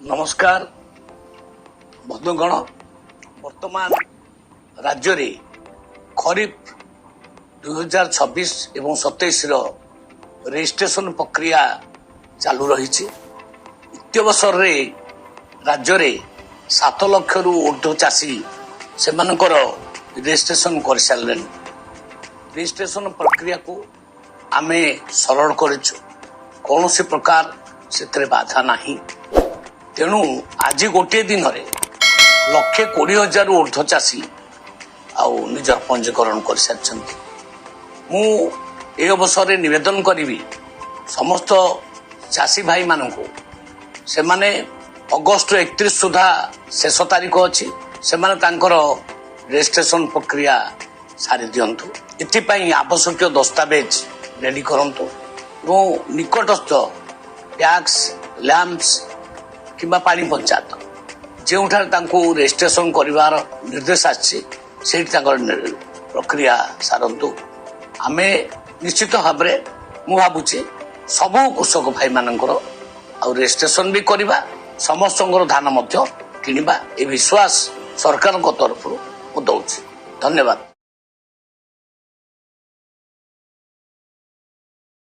नमस्कार बंधुगण वर्तमान राज्य रे खरीफ 2026 एवं 27 रजिस्ट्रेशन प्रक्रिया चालू रही इत्यवसर रे राज्य रे 7 लाख रु ऊर्ध्व चाषी से रजिस्ट्रेशन कर सारे रजिस्ट्रेशन प्रक्रिया को आमे सरल करिछु कौन सी प्रकार से बाधा नहीं तेणु आज गोटे दिन में 1,20,000 ऊर्ध्व चाषी निज पंजीकरण कर सारी मु अवसर में निवेदन करी समस्त चाषी भाई मान को से माने अगस्ट 31 सुधा शेष तारीख अच्छी से रजिस्ट्रेशन प्रक्रिया सारी दिंतु एपाई आवश्यक दस्तावेज रेडी करंतु निकटस्थ टैक्स लैंप्स किंबा पानी पंचायत जो रजिस्ट्रेशन कर निर्देश आछि प्रक्रिया सारंतु आमे निश्चित भाव में भावुचे सबू कृषक भाई मानकर रजिस्ट्रेशन भी करवा समस्त धान किणवा ए विश्वास सरकार तरफ दौर धन्यवाद।